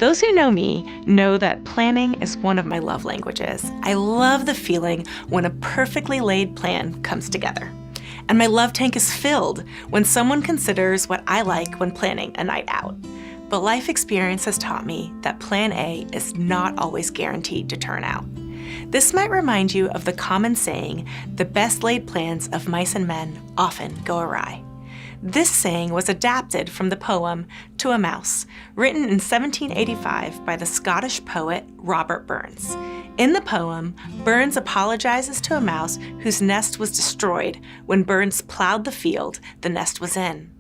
Those who know me know that planning is one of my love languages. I love the feeling when a perfectly laid plan comes together. And my love tank is filled when someone considers what I like when planning a night out. But life experience has taught me that Plan A is not always guaranteed to turn out. This might remind you of the common saying, the best laid plans of mice and men often go awry. This saying was adapted from the poem To a Mouse, written in 1785 by the Scottish poet Robert Burns. In the poem, Burns apologizes to a mouse whose nest was destroyed when Burns plowed the field the nest was in.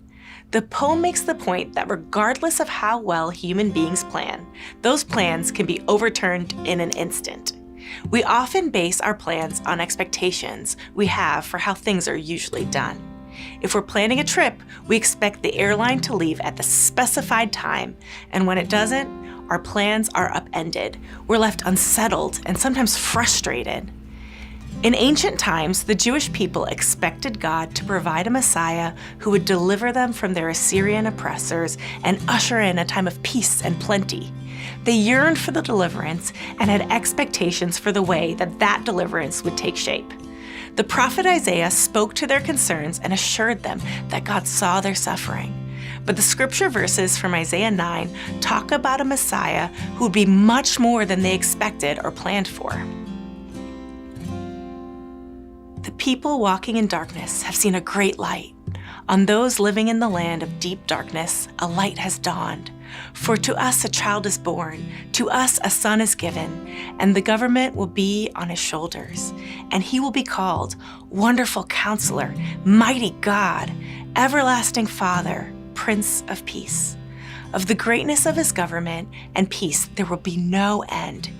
The poem makes the point that regardless of how well human beings plan, those plans can be overturned in an instant. We often base our plans on expectations we have for how things are usually done. If we're planning a trip, we expect the airline to leave at the specified time, and when it doesn't, our plans are upended. We're left unsettled and sometimes frustrated. In ancient times, the Jewish people expected God to provide a Messiah who would deliver them from their Assyrian oppressors and usher in a time of peace and plenty. They yearned for the deliverance and had expectations for the way that deliverance would take shape. The prophet Isaiah spoke to their concerns and assured them that God saw their suffering. But the scripture verses from Isaiah 9 talk about a Messiah who would be much more than they expected or planned for. The people walking in darkness have seen a great light. On those living in the land of deep darkness, a light has dawned. For to us a child is born, to us a son is given, and the government will be on his shoulders. And he will be called Wonderful Counselor, Mighty God, Everlasting Father, Prince of Peace. Of the greatness of his government and peace there will be no end.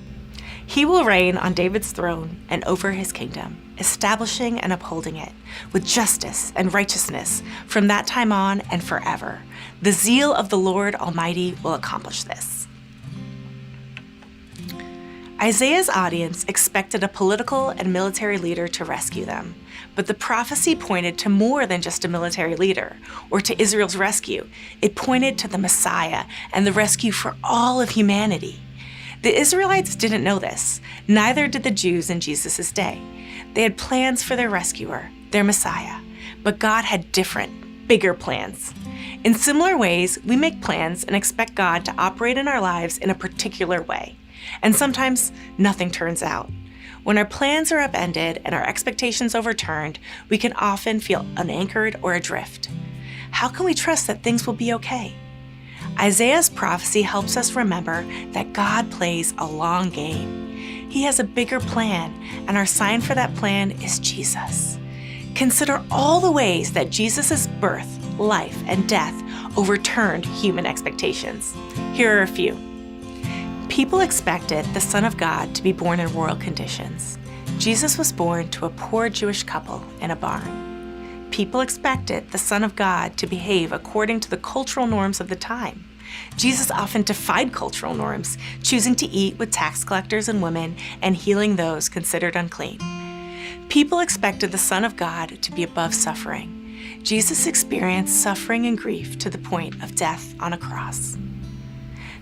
He will reign on David's throne and over his kingdom, establishing and upholding it with justice and righteousness from that time on and forever. The zeal of the Lord Almighty will accomplish this. Isaiah's audience expected a political and military leader to rescue them, but the prophecy pointed to more than just a military leader or to Israel's rescue. It pointed to the Messiah and the rescue for all of humanity. The Israelites didn't know this, neither did the Jews in Jesus' day. They had plans for their rescuer, their Messiah, but God had different, bigger plans. In similar ways, we make plans and expect God to operate in our lives in a particular way, and sometimes nothing turns out. When our plans are upended and our expectations overturned, we can often feel unanchored or adrift. How can we trust that things will be okay? Isaiah's prophecy helps us remember that God plays a long game. He has a bigger plan, and our sign for that plan is Jesus. Consider all the ways that Jesus' birth, life, and death overturned human expectations. Here are a few. People expected the Son of God to be born in royal conditions. Jesus was born to a poor Jewish couple in a barn. People expected the Son of God to behave according to the cultural norms of the time. Jesus often defied cultural norms, choosing to eat with tax collectors and women and healing those considered unclean. People expected the Son of God to be above suffering. Jesus experienced suffering and grief to the point of death on a cross.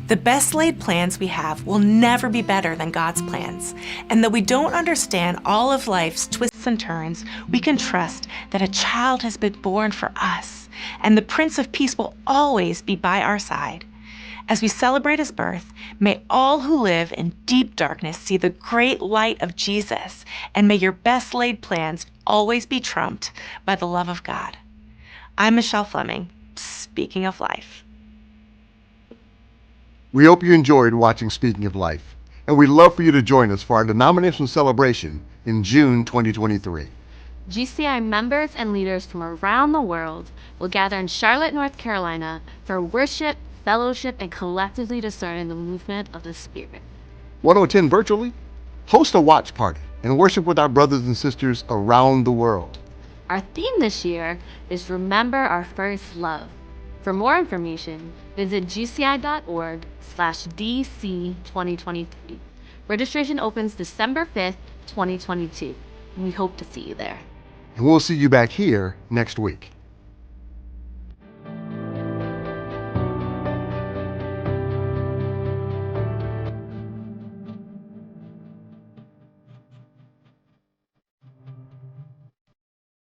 The best laid plans we have will never be better than God's plans, and though we don't understand all of life's twists and turns, we can trust that a child has been born for us, and the Prince of Peace will always be by our side. As we celebrate his birth, may all who live in deep darkness see the great light of Jesus, and may your best laid plans always be trumped by the love of God. I'm Michelle Fleming, speaking of life. We hope you enjoyed watching Speaking of Life, and we'd love for you to join us for our denominational celebration in June 2023. GCI members and leaders from around the world will gather in Charlotte, North Carolina for worship, fellowship, and collectively discerning the movement of the Spirit. Want to attend virtually? Host a watch party and worship with our brothers and sisters around the world. Our theme this year is Remember Our First Love. For more information, visit gci.org/DC2023. Registration opens December 5th, 2022. We hope to see you there. And we'll see you back here next week.